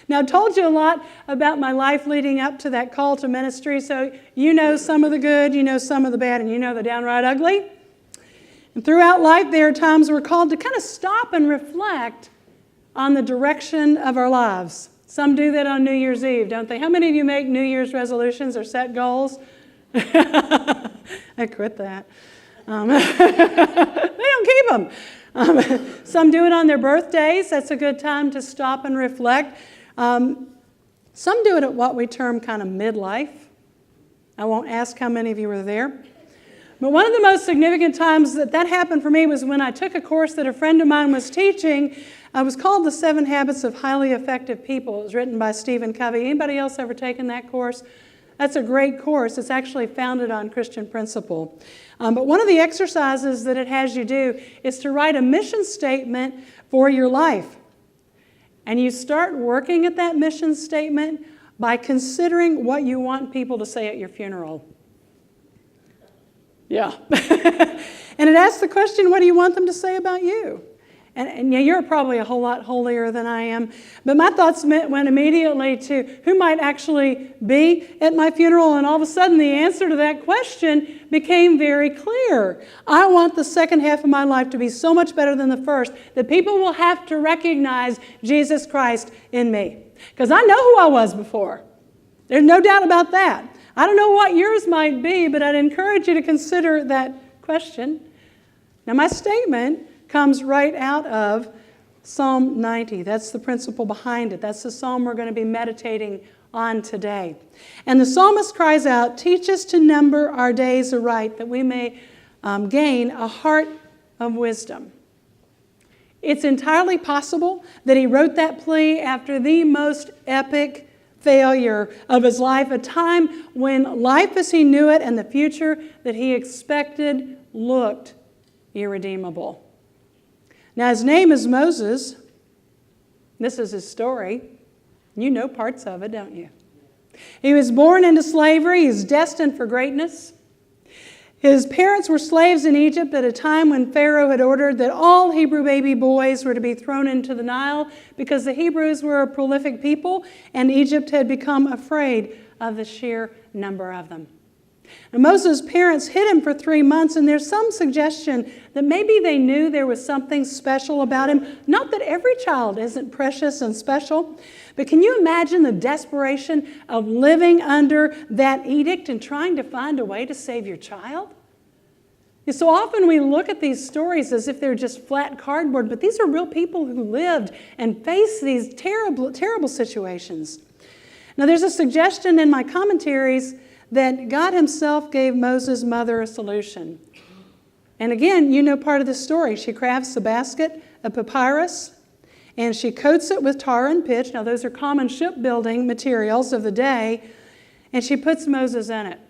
Now, I told you a lot about my life leading up to that call to ministry, so you know some of the good, you know some of the bad, and you know the downright ugly. And throughout life, there are times we're called to kind of stop and reflect on the direction of our lives. Some do that on New Year's Eve, don't they? How many of you make New Year's resolutions or set goals? I quit that. They don't keep them. Some do it on their birthdays. That's a good time to stop and reflect. Some do it at what we term kind of midlife. I won't ask how many of you were there. But one of the most significant times that happened for me was when I took a course that a friend of mine was teaching. It was called The 7 Habits of Highly Effective People. It was written by Stephen Covey. Anybody else ever taken that course? That's a great course. It's actually founded on Christian principle. But one of the exercises that it has you do is to write a mission statement for your life. And you start working at that mission statement by considering what you want people to say at your funeral. Yeah. And it asks the question, what do you want them to say about you? And yeah, you're probably a whole lot holier than I am. But my thoughts went immediately to who might actually be at my funeral. And all of a sudden, the answer to that question became very clear. I want the second half of my life to be so much better than the first that people will have to recognize Jesus Christ in me. Because I know who I was before. There's no doubt about that. I don't know what yours might be, but I'd encourage you to consider that question. Now, my statement comes right out of Psalm 90. That's the principle behind it. That's the psalm we're going to be meditating on today. And the psalmist cries out, "Teach us to number our days aright, that we may gain a heart of wisdom." It's entirely possible that he wrote that plea after the most epic failure of his life, a time when life as he knew it and the future that he expected looked irredeemable. Now, his name is Moses. This is his story. You know parts of it, don't you? He was born into slavery. He's destined for greatness. His parents were slaves in Egypt at a time when Pharaoh had ordered that all Hebrew baby boys were to be thrown into the Nile because the Hebrews were a prolific people and Egypt had become afraid of the sheer number of them. Now, Moses' parents hid him for 3 months, and there's some suggestion that maybe they knew there was something special about him. Not that every child isn't precious and special, but can you imagine the desperation of living under that edict and trying to find a way to save your child? And so often we look at these stories as if they're just flat cardboard, but these are real people who lived and faced these terrible, terrible situations. Now, there's a suggestion in my commentaries that God himself gave Moses' mother a solution. And again, you know part of the story. She crafts a basket of papyrus, and she coats it with tar and pitch. Now, those are common shipbuilding materials of the day, and she puts Moses in it.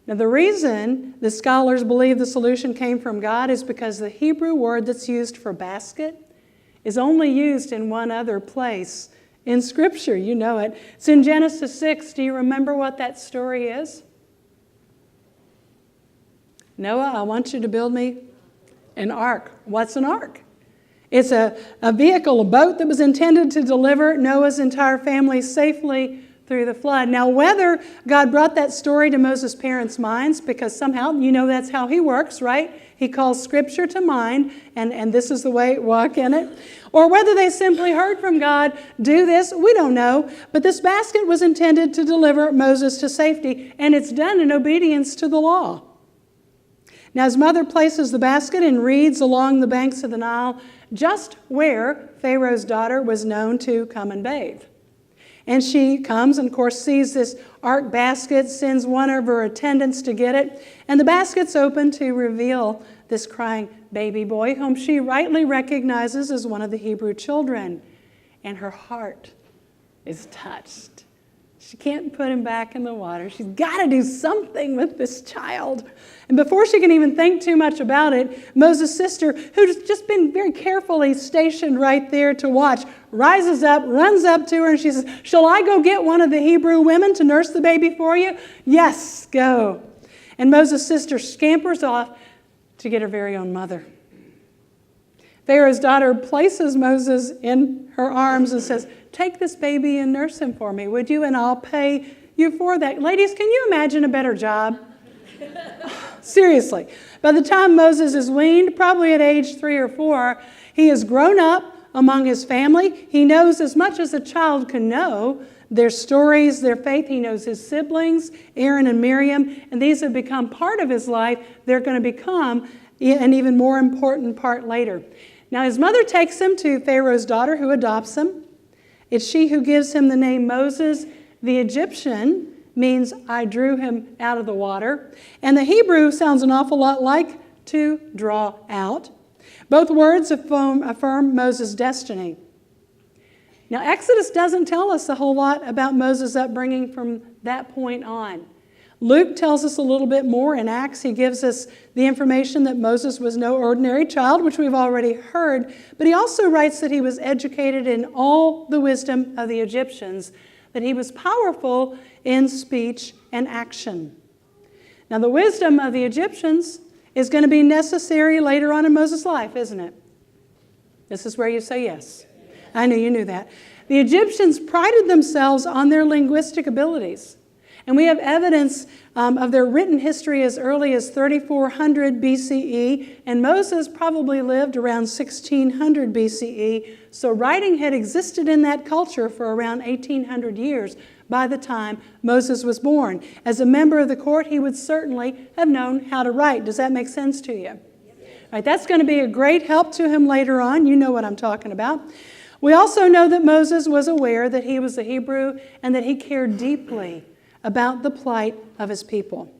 Now, the reason the scholars believe the solution came from God is because the Hebrew word that's used for basket is only used in one other place in Scripture. You know it. It's in Genesis 6. Do you remember what that story is? Noah, I want you to build me an ark. What's an ark? It's a vehicle, a boat that was intended to deliver Noah's entire family safely through the flood. Now, whether God brought that story to Moses' parents' minds, because somehow, you know that's how he works, right? He calls Scripture to mind, and this is the way it walk in it. Or whether they simply heard from God, do this, we don't know. But this basket was intended to deliver Moses to safety, and it's done in obedience to the law. Now, his mother places the basket in reeds along the banks of the Nile, just where Pharaoh's daughter was known to come and bathe. And she comes and, of course, sees this ark basket, sends one of her attendants to get it, and the basket's open to reveal this crying baby boy, whom she rightly recognizes as one of the Hebrew children. And her heart is touched. She can't put him back in the water. She's got to do something with this child. And before she can even think too much about it, Moses' sister, who's just been very carefully stationed right there to watch, rises up, runs up to her, and she says, "Shall I go get one of the Hebrew women to nurse the baby for you?" "Yes, go." And Moses' sister scampers off to get her very own mother. Pharaoh's daughter places Moses in her arms and says, take this baby and nurse him for me, would you? And I'll pay you for that. Ladies, can you imagine a better job? Seriously. By the time Moses is weaned, probably at age 3 or 4, he has grown up among his family. He knows as much as a child can know, their stories, their faith. He knows his siblings, Aaron and Miriam, and these have become part of his life. They're going to become an even more important part later. Now, his mother takes him to Pharaoh's daughter, who adopts him. It's she who gives him the name Moses. The Egyptian means I drew him out of the water. And the Hebrew sounds an awful lot like to draw out. Both words affirm Moses' destiny. Now, Exodus doesn't tell us a whole lot about Moses' upbringing from that point on. Luke tells us a little bit more. In Acts, he gives us the information that Moses was no ordinary child, which we've already heard, but he also writes that he was educated in all the wisdom of the Egyptians, that he was powerful in speech and action. Now, the wisdom of the Egyptians is going to be necessary later on in Moses' life, isn't it? This is where you say yes. I knew you knew that. The Egyptians prided themselves on their linguistic abilities. And we have evidence of their written history as early as 3400 BCE, and Moses probably lived around 1600 BCE, so writing had existed in that culture for around 1800 years by the time Moses was born. As a member of the court, he would certainly have known how to write. Does that make sense to you? All right, that's going to be a great help to him later on. You know what I'm talking about. We also know that Moses was aware that he was a Hebrew and that he cared deeply about the plight of his people.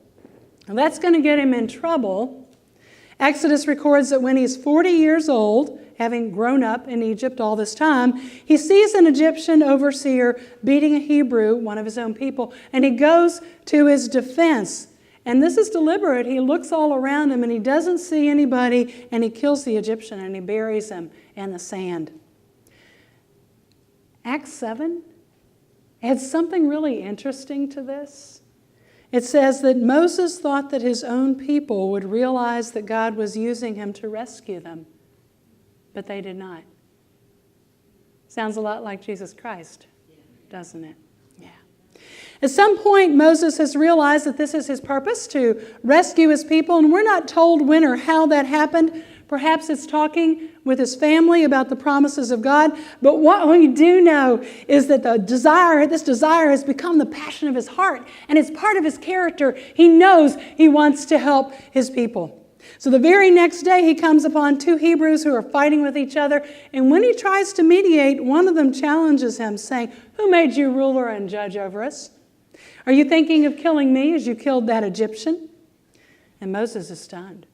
And that's going to get him in trouble. Exodus records that when he's 40 years old, having grown up in Egypt all this time, he sees an Egyptian overseer beating a Hebrew, one of his own people, and he goes to his defense. And this is deliberate. He looks all around him and he doesn't see anybody, and he kills the Egyptian and he buries him in the sand. Acts 7 adds something really interesting to this. It says that Moses thought that his own people would realize that God was using him to rescue them, but they did not. Sounds a lot like Jesus Christ, doesn't it? Yeah. At some point, Moses has realized that this is his purpose, to rescue his people, and we're not told when or how that happened. Perhaps it's talking with his family about the promises of God. But what we do know is that this desire has become the passion of his heart, and it's part of his character. He knows he wants to help his people. So the very next day, he comes upon 2 Hebrews who are fighting with each other. And when he tries to mediate, one of them challenges him, saying, "Who made you ruler and judge over us? Are you thinking of killing me as you killed that Egyptian?" And Moses is stunned,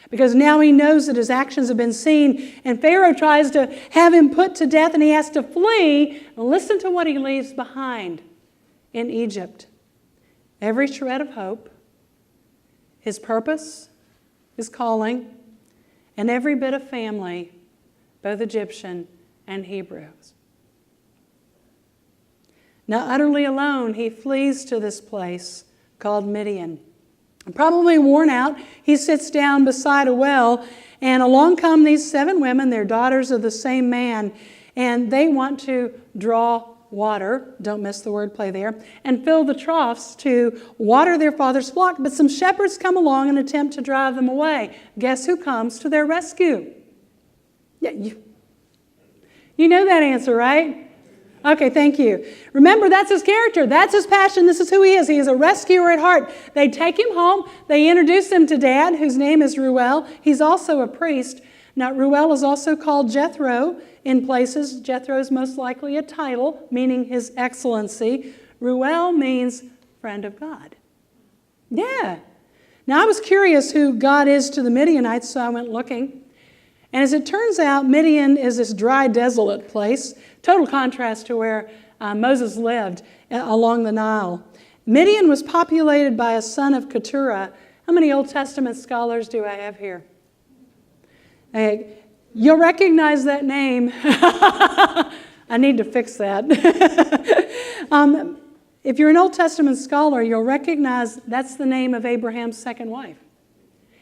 because now he knows that his actions have been seen, and Pharaoh tries to have him put to death, and he has to flee. And listen to what he leaves behind in Egypt. Every shred of hope, his purpose, his calling, and every bit of family, both Egyptian and Hebrews. Now, utterly alone, he flees to this place called Midian. Probably worn out, he sits down beside a well, and along come these 7 women. They're daughters of the same man, and they want to draw water, don't miss the wordplay there, and fill the troughs to water their father's flock. But some shepherds come along and attempt to drive them away. Guess who comes to their rescue? Yeah, you know that answer, right? Okay, thank you. Remember, that's his character. That's his passion. This is who he is. He is a rescuer at heart. They take him home. They introduce him to Dad, whose name is Reuel. He's also a priest. Now, Reuel is also called Jethro in places. Jethro is most likely a title, meaning his excellency. Reuel means friend of God. Yeah. Now, I was curious who God is to the Midianites, so I went looking. And as it turns out, Midian is this dry, desolate place. Total contrast to where Moses lived along the Nile. Midian was populated by a son of Keturah. How many Old Testament scholars do I have here? You'll recognize that name. I need to fix that. If you're an Old Testament scholar, you'll recognize that's the name of Abraham's second wife.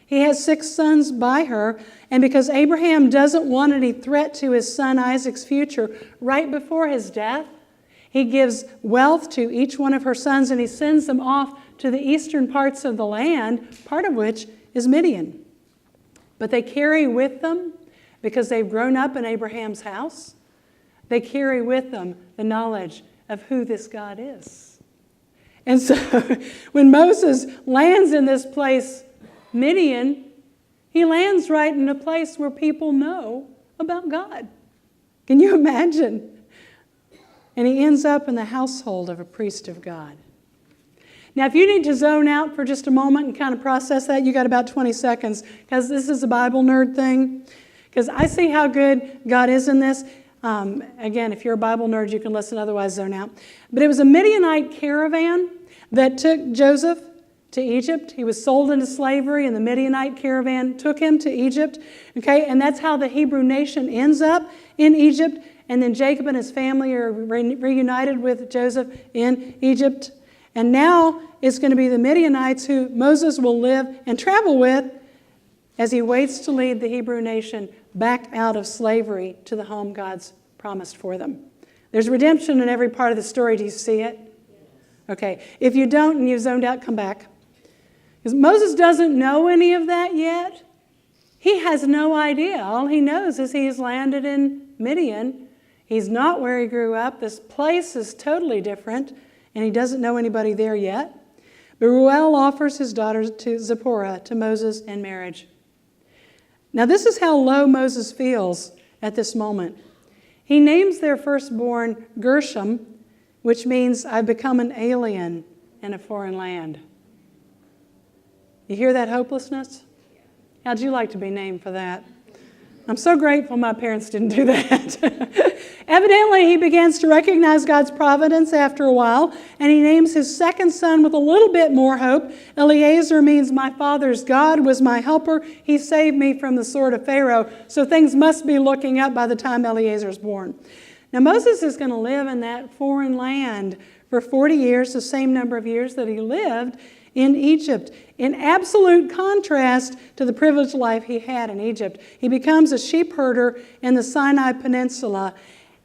He has 6 sons by her, and because Abraham doesn't want any threat to his son Isaac's future, right before his death, he gives wealth to each one of her sons, and he sends them off to the eastern parts of the land, part of which is Midian. But they carry with them, because they've grown up in Abraham's house, they carry with them the knowledge of who this God is. And so when Moses lands in this place, Midian, he lands right in a place where people know about God. Can you imagine? And he ends up in the household of a priest of God. Now, if you need to zone out for just a moment and kind of process that, you got about 20 seconds, because this is a Bible nerd thing. Because I see how good God is in this. Again, if you're a Bible nerd, you can listen, otherwise zone out. But it was a Midianite caravan that took Joseph to Egypt. He was sold into slavery, and the Midianite caravan took him to Egypt. Okay, and that's how the Hebrew nation ends up in Egypt. And then Jacob and his family are reunited with Joseph in Egypt. And now it's going to be the Midianites who Moses will live and travel with as he waits to lead the Hebrew nation back out of slavery to the home God's promised for them. There's redemption in every part of the story. Do you see it? Okay. If you don't and you've zoned out, come back. Because Moses doesn't know any of that yet. He has no idea. All he knows is he's landed in Midian. He's not where he grew up. This place is totally different, and he doesn't know anybody there yet. But Reuel offers his daughter to Zipporah to Moses in marriage. Now, this is how low Moses feels at this moment. He names their firstborn Gershom, which means I've become an alien in a foreign land. You hear that hopelessness? How'd you like to be named for that? I'm so grateful my parents didn't do that. Evidently, he begins to recognize God's providence after a while, and he names his second son with a little bit more hope. Eliezer means my father's God was my helper. He saved me from the sword of Pharaoh. So things must be looking up by the time Eliezer is born. Now, Moses is going to live in that foreign land for 40 years, the same number of years that he lived in Egypt, in absolute contrast to the privileged life he had in Egypt. He becomes a sheep herder in the Sinai Peninsula,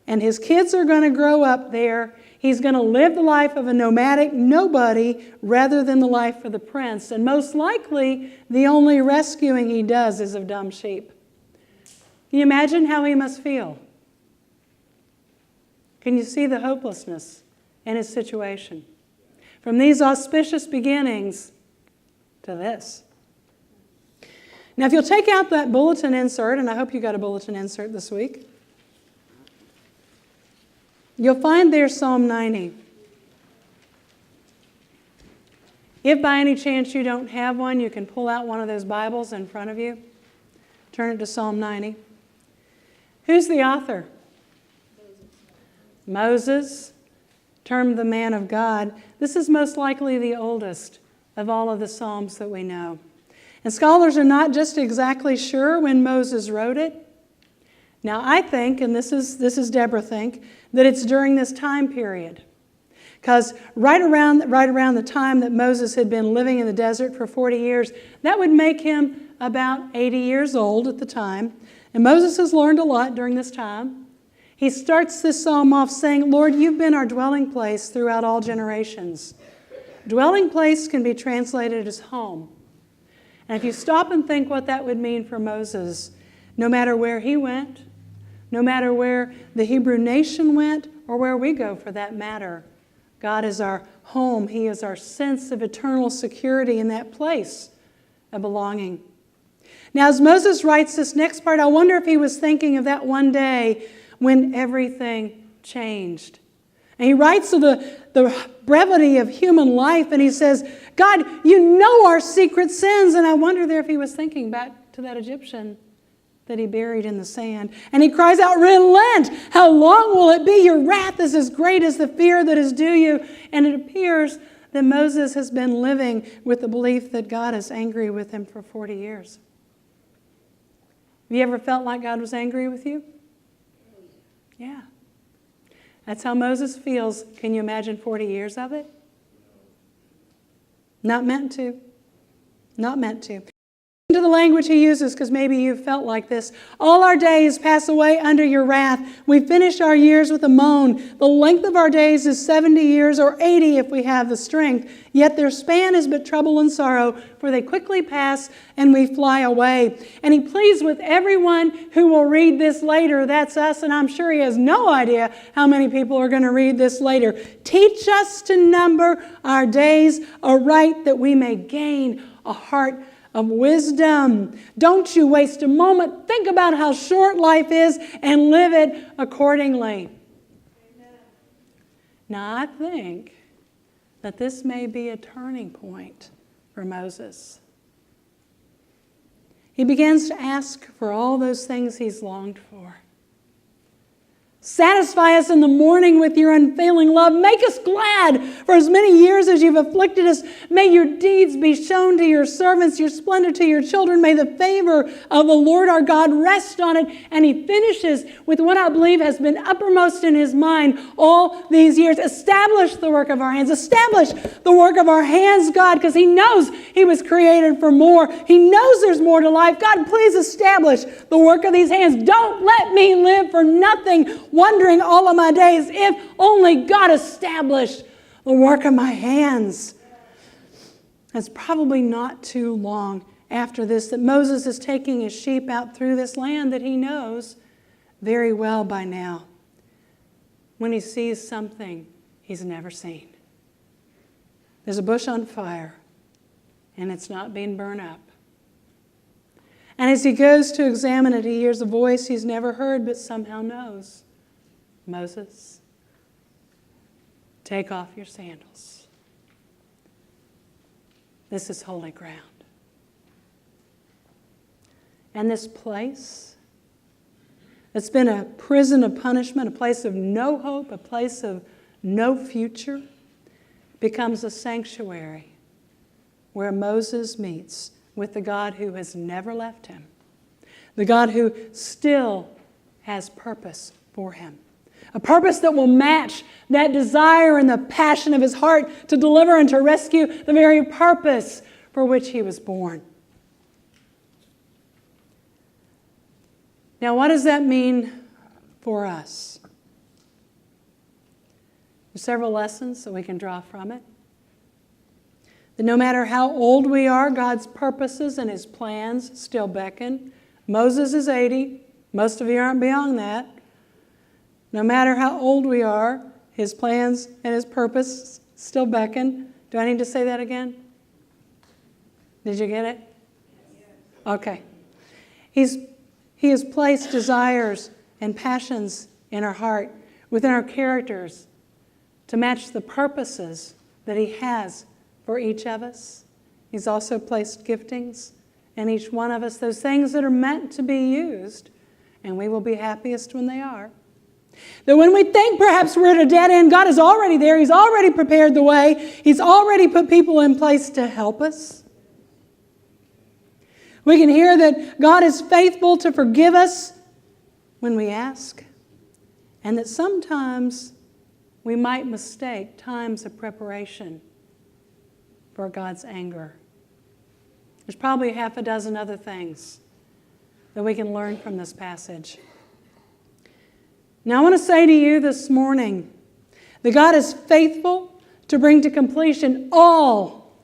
and his kids are going to grow up there. He's going to live the life of a nomadic nobody rather than the life of the prince. And most likely, the only rescuing he does is of dumb sheep. Can you imagine how he must feel? Can you see the hopelessness in his situation? From these auspicious beginnings to this. Now, if you'll take out that bulletin insert, and I hope you got a bulletin insert this week, you'll find there Psalm 90. If by any chance you don't have one, you can pull out one of those Bibles in front of you. Turn it to Psalm 90. Who's the author? Moses, termed the man of God. This is most likely the oldest of all of the Psalms that we know. And scholars are not just exactly sure when Moses wrote it. Now, I think, and this is Deborah think, that it's during this time period. Because right around the time that Moses had been living in the desert for 40 years, that would make him about 80 years old at the time. And Moses has learned a lot during this time. He starts this psalm off saying, Lord, you've been our dwelling place throughout all generations. Dwelling place can be translated as home. And if you stop and think what that would mean for Moses, no matter where he went, no matter where the Hebrew nation went, or where we go for that matter, God is our home. He is our sense of eternal security in that place of belonging. Now, as Moses writes this next part, I wonder if he was thinking of that one day when everything changed. And he writes of the brevity of human life, and he says, God, you know our secret sins. And I wonder there if he was thinking back to that Egyptian that he buried in the sand. And he cries out, relent! How long will it be? Your wrath is as great as the fear that is due you. And it appears that Moses has been living with the belief that God is angry with him for 40 years. Have you ever felt like God was angry with you? Yeah. That's how Moses feels. Can you imagine 40 years of it? Not meant to. Not meant to. to the language he uses, because maybe you've felt like this. All our days pass away under your wrath. We finish our years with a moan. The length of our days is 70 years, or 80 if we have the strength. Yet their span is but trouble and sorrow, for they quickly pass and we fly away. And he pleads with everyone who will read this later. That's us, and I'm sure he has no idea how many people are going to read this later. Teach us to number our days aright, that we may gain a heart of wisdom. Don't you waste a moment. Think about how short life is and live it accordingly. Amen. Now, I think that this may be a turning point for Moses. He begins to ask for all those things he's longed for. Satisfy us in the morning with your unfailing love. Make us glad for as many years as you've afflicted us. May your deeds be shown to your servants, your splendor to your children. May the favor of the Lord our God rest on it. And he finishes with what I believe has been uppermost in his mind all these years. Establish the work of our hands. Establish the work of our hands, God, because he knows he was created for more. He knows there's more to life. God, please establish the work of these hands. Don't let me live for nothing, wondering all of my days if only God established the work of my hands. It's probably not too long after this that Moses is taking his sheep out through this land that he knows very well by now, when he sees something he's never seen. There's a bush on fire, and it's not being burned up. And as he goes to examine it, he hears a voice he's never heard but somehow knows. Moses, take off your sandals. This is holy ground. And this place, it's been a prison of punishment, a place of no hope, a place of no future, becomes a sanctuary where Moses meets with the God who has never left him, the God who still has purpose for him. A purpose that will match that desire and the passion of his heart to deliver and to rescue, the very purpose for which he was born. Now, what does that mean for us? There's several lessons that we can draw from it. That no matter how old we are, God's purposes and his plans still beckon. Moses is 80. Most of you aren't beyond that. No matter how old we are, his plans and his purpose still beckon. Do I need to say that again? Did you get it? Okay. He has placed desires and passions in our heart, within our characters, to match the purposes that he has for each of us. He's also placed giftings in each one of us, those things that are meant to be used, and we will be happiest when they are. That when we think perhaps we're at a dead end, God is already there. He's already prepared the way. He's already put people in place to help us. We can hear that God is faithful to forgive us when we ask, and that sometimes we might mistake times of preparation for God's anger. There's probably half a dozen other things that we can learn from this passage. Now, I want to say to you this morning that God is faithful to bring to completion all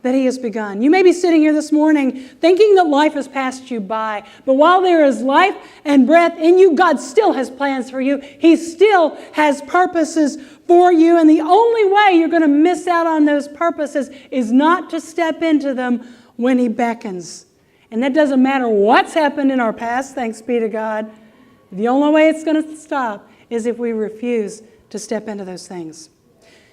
that he has begun. You may be sitting here this morning thinking that life has passed you by, but while there is life and breath in you, God still has plans for you. He still has purposes for you, and the only way you're going to miss out on those purposes is not to step into them when he beckons. And that doesn't matter what's happened in our past, thanks be to God. The only way it's going to stop is if we refuse to step into those things.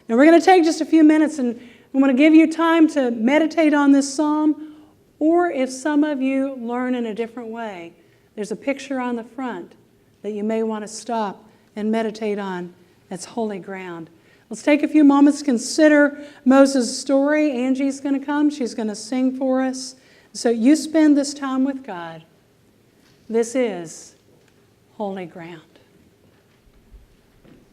Now, we're going to take just a few minutes, and I want to give you time to meditate on this psalm, or if some of you learn in a different way, there's a picture on the front that you may want to stop and meditate on. That's holy ground. Let's take a few moments to consider Moses' story. Angie's going to come. She's going to sing for us. So you spend this time with God. This is holy ground.